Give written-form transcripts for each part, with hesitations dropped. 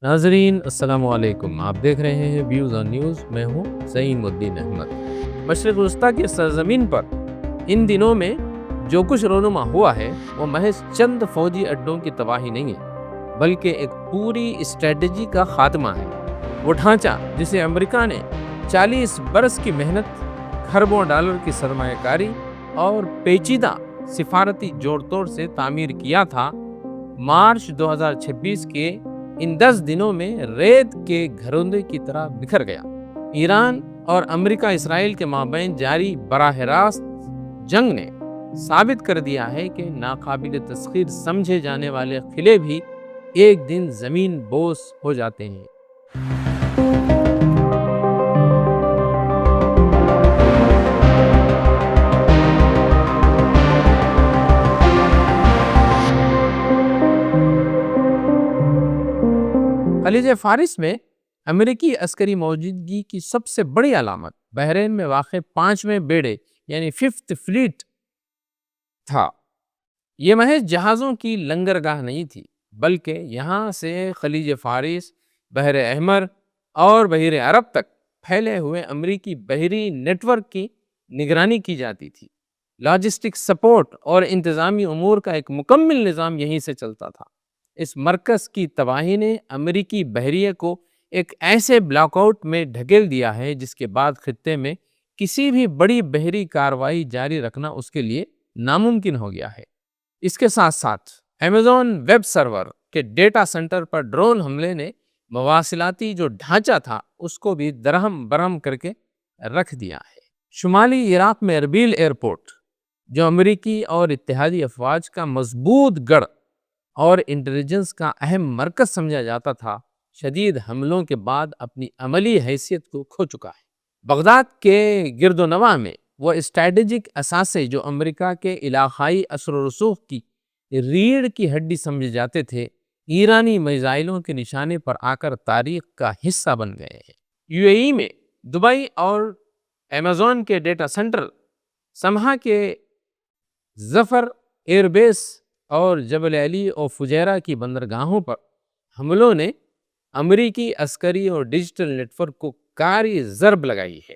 ناظرین السلام علیکم، آپ دیکھ رہے ہیں ویوز آن نیوز۔ میں ہوں زعیم الدین احمد۔ مشرق وسطیٰ کی سرزمین پر ان دنوں میں جو کچھ رونما ہوا ہے وہ محض چند فوجی اڈوں کی تباہی نہیں ہے، بلکہ ایک پوری اسٹریٹجی کا خاتمہ ہے۔ وہ ڈھانچہ جسے امریکہ نے 40 برس کی محنت، کھربوں ڈالر کی سرمایہ کاری اور پیچیدہ سفارتی جوڑ توڑ سے تعمیر کیا تھا، مارچ 2026 کے ان 10 دنوں میں ریت کے گھروندے کی طرح بکھر گیا۔ ایران اور امریکہ اسرائیل کے مابین جاری براہ راست جنگ نے ثابت کر دیا ہے کہ ناقابل تسخیر سمجھے جانے والے قلعے بھی ایک دن زمین بوس ہو جاتے ہیں۔ خلیج فارس میں امریکی عسکری موجودگی کی سب سے بڑی علامت بحرین میں واقع 5ویں بیڑے یعنی 5th فلیٹ تھا۔ یہ محض جہازوں کی لنگرگاہ نہیں تھی، بلکہ یہاں سے خلیج فارس، بحر احمر اور بحیر عرب تک پھیلے ہوئے امریکی بحری نیٹ ورک کی نگرانی کی جاتی تھی۔ لاجسٹک سپورٹ اور انتظامی امور کا ایک مکمل نظام یہیں سے چلتا تھا۔ اس مرکز کی تباہی نے امریکی بحریے کو ایک ایسے بلاک آؤٹ میں ڈھکیل دیا ہے جس کے بعد خطے میں کسی بھی بڑی بحری کارروائی جاری رکھنا اس کے لیے ناممکن ہو گیا ہے۔ اس کے ساتھ ساتھ ایمیزون ویب سرور کے ڈیٹا سینٹر پر ڈرون حملے نے مواصلاتی جو ڈھانچہ تھا اس کو بھی درہم برہم کر کے رکھ دیا ہے۔ شمالی عراق میں اربیل ایئرپورٹ، جو امریکی اور اتحادی افواج کا مضبوط گڑھ اور انٹیلیجنس کا اہم مرکز سمجھا جاتا تھا، شدید حملوں کے بعد اپنی عملی حیثیت کو کھو چکا ہے۔ بغداد کے گرد و نواح میں وہ اسٹریٹجک اثاثے جو امریکہ کے علاقائی اثر و رسوخ کی ریڑھ کی ہڈی سمجھے جاتے تھے، ایرانی میزائلوں کے نشانے پر آ کر تاریخ کا حصہ بن گئے ہیں۔ یو اے ای میں دبئی اور ایمیزون کے ڈیٹا سینٹر، سمہا کے ظفر ایئر بیس اور جبل علی اور فجیرہ کی بندرگاہوں پر حملوں نے امریکی عسکری اور ڈیجیٹل نیٹ ورک کو کاری ضرب لگائی ہے۔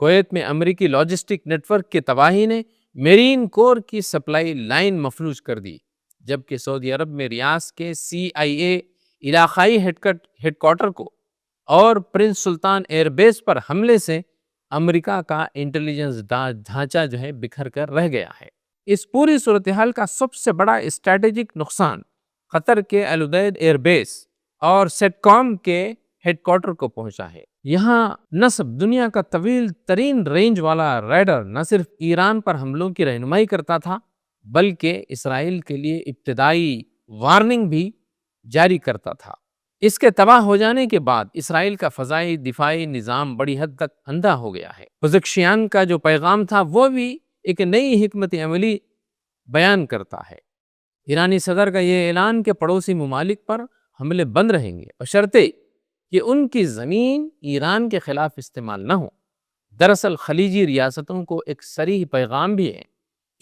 کویت میں امریکی لاجسٹک نیٹ ورک کی تباہی نے میرین کور کی سپلائی لائن مفلوج کر دی، جبکہ سعودی عرب میں ریاض کے CIA علاقائی ہیڈ کوارٹر کو اور پرنس سلطان ایئر بیس پر حملے سے امریکہ کا انٹیلیجنس ڈھانچہ بکھر کر رہ گیا ہے۔ اس پوری صورتحال کا سب سے بڑا اسٹریٹجک نقصان قطر کے العدید ایئر بیس اور سیٹ کام کے ہیڈ کوارٹر کو پہنچا ہے۔ یہاں نصب دنیا کا طویل ترین رینج والا ریڈر نہ صرف ایران پر حملوں کی رہنمائی کرتا تھا، بلکہ اسرائیل کے لیے ابتدائی وارننگ بھی جاری کرتا تھا۔ اس کے تباہ ہو جانے کے بعد اسرائیل کا فضائی دفاعی نظام بڑی حد تک اندھا ہو گیا ہے۔ پزکشیان کا جو پیغام تھا وہ بھی ایک نئی حکمت عملی بیان کرتا ہے۔ ایرانی صدر کا یہ اعلان کہ پڑوسی ممالک پر حملے بند رہیں گے بشرطے کہ ان کی زمین ایران کے خلاف استعمال نہ ہو، دراصل خلیجی ریاستوں کو ایک صریح پیغام بھی ہے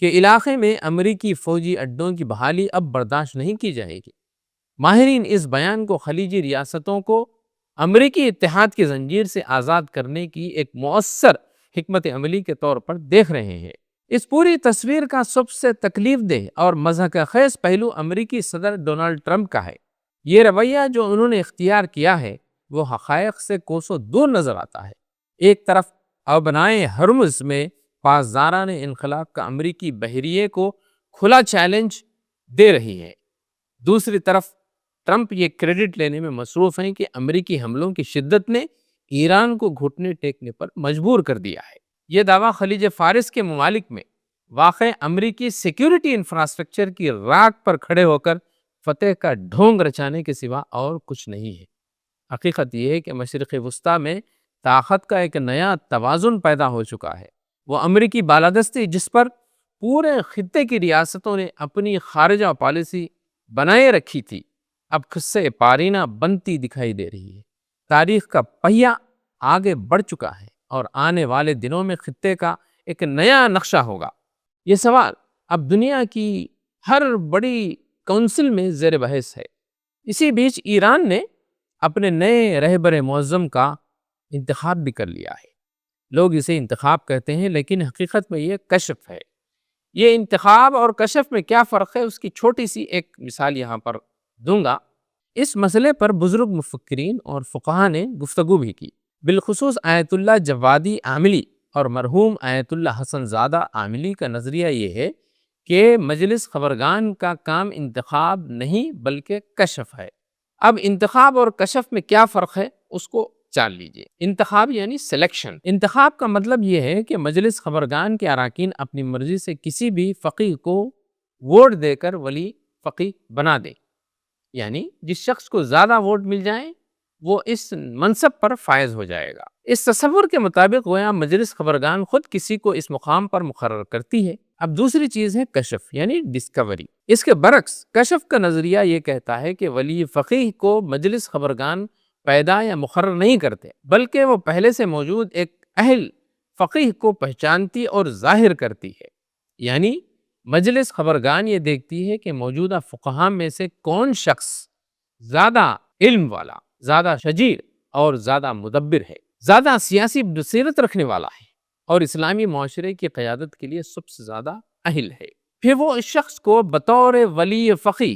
کہ علاقے میں امریکی فوجی اڈوں کی بحالی اب برداشت نہیں کی جائے گی۔ ماہرین اس بیان کو خلیجی ریاستوں کو امریکی اتحاد کی زنجیر سے آزاد کرنے کی ایک مؤثر حکمت عملی کے طور پر دیکھ رہے ہیں۔ اس پوری تصویر کا سب سے تکلیف دہ اور مضحکہ خیز پہلو امریکی صدر ڈونلڈ ٹرمپ کا ہے۔ یہ رویہ جو انہوں نے اختیار کیا ہے وہ حقائق سے کوسوں دور نظر آتا ہے۔ ایک طرف ابنائے ہرمز میں پاسداران انقلاب کا امریکی بحریے کو کھلا چیلنج دے رہی ہے، دوسری طرف ٹرمپ یہ کریڈٹ لینے میں مصروف ہیں کہ امریکی حملوں کی شدت نے ایران کو گھٹنے ٹیکنے پر مجبور کر دیا ہے۔ یہ دعویٰ خلیج فارس کے ممالک میں واقع امریکی سیکیورٹی انفراسٹرکچر کی راک پر کھڑے ہو کر فتح کا ڈھونگ رچانے کے سوا اور کچھ نہیں ہے۔ حقیقت یہ ہے کہ مشرق وسطیٰ میں طاقت کا ایک نیا توازن پیدا ہو چکا ہے۔ وہ امریکی بالادستی جس پر پورے خطے کی ریاستوں نے اپنی خارجہ پالیسی بنائے رکھی تھی، اب خصے پارینہ بنتی دکھائی دے رہی ہے۔ تاریخ کا پہیہ آگے بڑھ چکا ہے اور آنے والے دنوں میں خطے کا ایک نیا نقشہ ہوگا۔ یہ سوال اب دنیا کی ہر بڑی کونسل میں زیر بحث ہے۔ اسی بیچ ایران نے اپنے نئے رہبر معظم کا انتخاب بھی کر لیا ہے۔ لوگ اسے انتخاب کہتے ہیں، لیکن حقیقت میں یہ کشف ہے۔ یہ انتخاب اور کشف میں کیا فرق ہے، اس کی چھوٹی سی ایک مثال یہاں پر دوں گا۔ اس مسئلے پر بزرگ مفکرین اور فقہا نے گفتگو بھی کی، بالخصوص آیت اللہ جوادی عاملی اور مرحوم آیت اللہ حسن زادہ عاملی کا نظریہ یہ ہے کہ مجلس خبرگان کا کام انتخاب نہیں بلکہ کشف ہے۔ اب انتخاب اور کشف میں کیا فرق ہے اس کو جان لیجئے۔ انتخاب یعنی سلیکشن۔ انتخاب کا مطلب یہ ہے کہ مجلس خبرگان کے اراکین اپنی مرضی سے کسی بھی فقیہ کو ووٹ دے کر ولی فقیہ بنا دیں، یعنی جس شخص کو زیادہ ووٹ مل جائیں وہ اس منصب پر فائز ہو جائے گا۔ اس تصور کے مطابق گویا مجلس خبرگان خود کسی کو اس مقام پر مقرر کرتی ہے۔ اب دوسری چیز ہے کشف یعنی ڈسکوری۔ اس کے برعکس کشف کا نظریہ یہ کہتا ہے کہ ولی فقیہ کو مجلس خبرگان پیدا یا مقرر نہیں کرتے، بلکہ وہ پہلے سے موجود ایک اہل فقیہ کو پہچانتی اور ظاہر کرتی ہے۔ یعنی مجلس خبرگان یہ دیکھتی ہے کہ موجودہ فقہاء میں سے کون شخص زیادہ علم والا، زیادہ شجیع اور زیادہ مدبر ہے، زیادہ سیاسی بصیرت رکھنے والا ہے اور اسلامی معاشرے کی قیادت کے لیے سب سے زیادہ اہل ہے۔ پھر وہ اس شخص کو بطور ولی فقیہ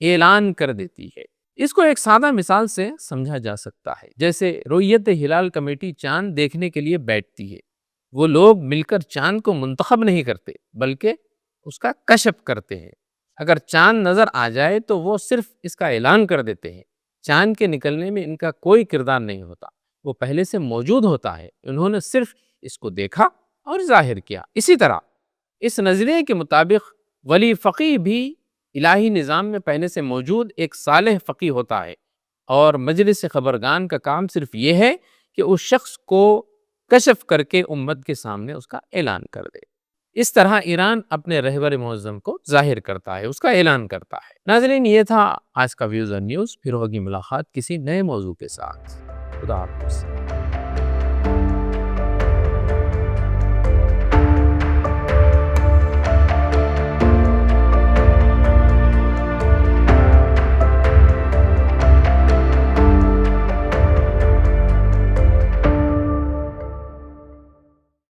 اعلان کر دیتی ہے۔ اس کو ایک سادہ مثال سے سمجھا جا سکتا ہے، جیسے رؤیت ہلال کمیٹی چاند دیکھنے کے لیے بیٹھتی ہے۔ وہ لوگ مل کر چاند کو منتخب نہیں کرتے بلکہ اس کا کشف کرتے ہیں۔ اگر چاند نظر آ جائے تو وہ صرف اس کا اعلان کر دیتے ہیں۔ چاند کے نکلنے میں ان کا کوئی کردار نہیں ہوتا، وہ پہلے سے موجود ہوتا ہے، انہوں نے صرف اس کو دیکھا اور ظاہر کیا۔ اسی طرح اس نظریے کے مطابق ولی فقیہ بھی الہی نظام میں پہلے سے موجود ایک صالح فقیہ ہوتا ہے، اور مجلس خبرگان کا کام صرف یہ ہے کہ اس شخص کو کشف کر کے امت کے سامنے اس کا اعلان کر دے۔ اس طرح ایران اپنے رہبر معظم کو ظاہر کرتا ہے، اس کا اعلان کرتا ہے۔ ناظرین، یہ تھا آج کا ویوز اور نیوز۔ پھر ہوگی ملاقات کسی نئے موضوع کے ساتھ۔ خدا حافظ۔